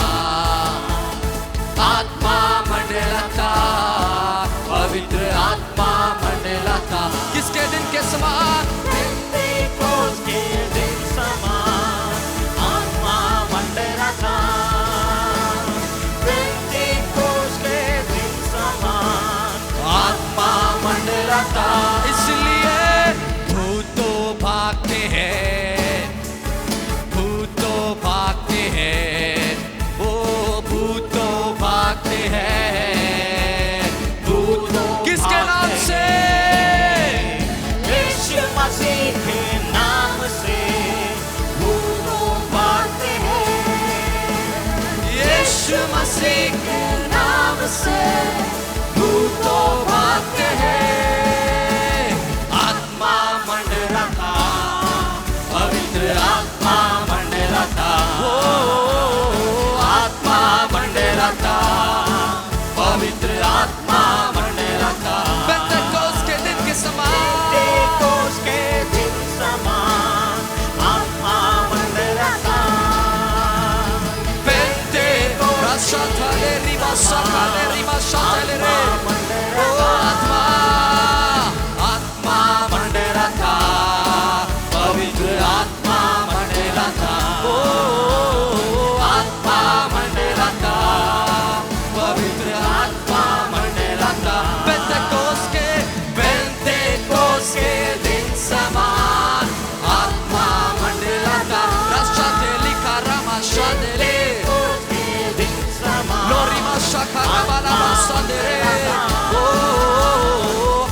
आत्मा मंडलता, पवित्र आत्मा मंडलता, किसके दिन के समान? पेंटेकोस्त के दिन समान आत्मा मंडरता, पेंटेकोस्त के दिन समान आत्मा मंडलता, इसलिए भूतों भागते हैं, भूतों भागते हैं, वो भूतों भागते हैं, भूतों किसके नाम से? यीशु मसीह के नाम से भूतों भागते हैं, यीशु मसीह के नाम से भूतों भागते हैं, आत्मा मंडलता, पवित्र आत्मा मंडलता, ओ आत्मा मंडलता, पवित्र आत्मा मंडलता, पेंटेकोस्त के दिन के समान पेंटेकोस्त के दिन समान आत्मा मंडरता, पेंटेकोस्त रशाले रिमा शाले रिमा शाले रे, ओ आत्मा आत्मा मंडलता, पवित्र आत्मा मंडलता, ओ आत्मा मंडलता, पवित्र आत्मा मंडलता, पेंटेकोस्त के दिन समान आत्मा मंडलता, रशाले लिखा रामा शाले के दिन समान Lorima shaka rabala masandere, oh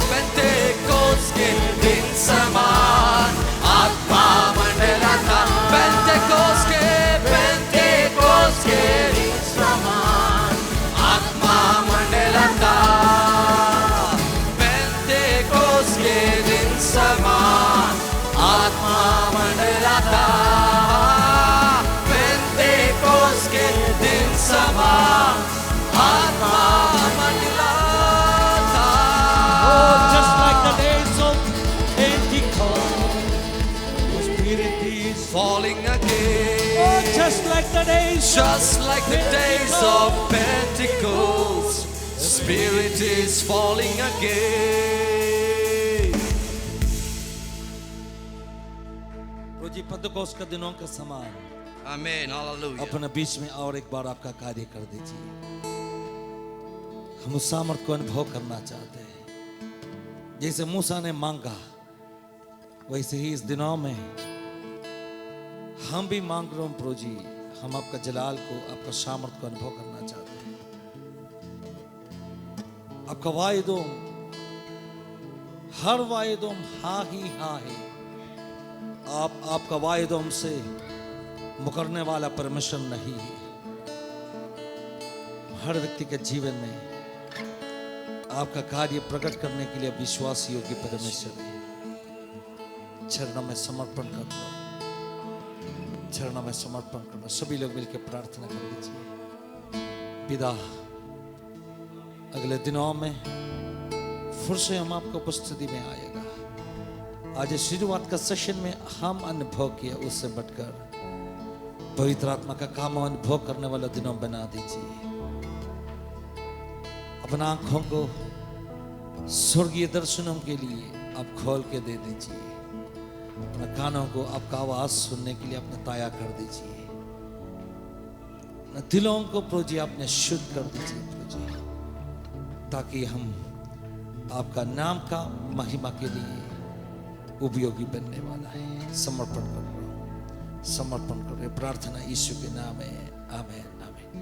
Pentecost के दिन समान आत्मा मंडलता, Pentecost के दिन समान आत्मा मंडलता, Pentecost के दिन समान आत्मा मंडलता, Pentecost के दिन समान आत्मा मंडलता। Oh, just like the days of Pentecost, the Spirit is Falling Oh, again, just like the days just like the days of Pentecost, the Spirit is falling again. जी पेंटेकोस्त के दिनों के समान Amen, hallelujah. अपने बीच में और एक बार आपका कार्य कर दीजिए। हम उस सामर्थ को अनुभव करना चाहते हैं, जैसे मूसा ने मांगा वैसे ही इस दिनों में हम भी मांग रहे हैं प्रभु जी, हम आपका जलाल को, आपका सामर्थ को अनुभव करना चाहते हैं। आपका वायदों, हर वायदों हाँ ही हाँ है। आपका वायदों से मुकरने वाला परमेश्वर नहीं है। हर व्यक्ति के जीवन में आपका कार्य प्रकट करने के लिए विश्वास योग्य परमेश्वर है। चरणों में समर्पण कर दो, चरणों में समर्पण करना। सभी लोग मिलकर प्रार्थना कर लीजिए। पिता, अगले दिनों में फिर से हम आपको उपस्थिति में आएगा। आज शुरुआत का सेशन में हम अनुभव किया, उससे बढ़कर पवित्र आत्मा का काम अनुभव करने वाला दिनों बना दीजिए। अपना आंखों को स्वर्गीय दर्शनों के लिए आप खोल के दे दीजिए। अपने कानों को आपका आवाज सुनने के लिए आपने ताया कर दीजिए। अपने दिलों को प्रभु जी आपने शुद्ध कर दीजिए प्रभु जी, ताकि हम आपका नाम का महिमा के लिए उपयोगी बनने वाला है। समर्पण कर रहे, समर्पण कर रहे। प्रार्थना यीशु के नाम में, आमेन।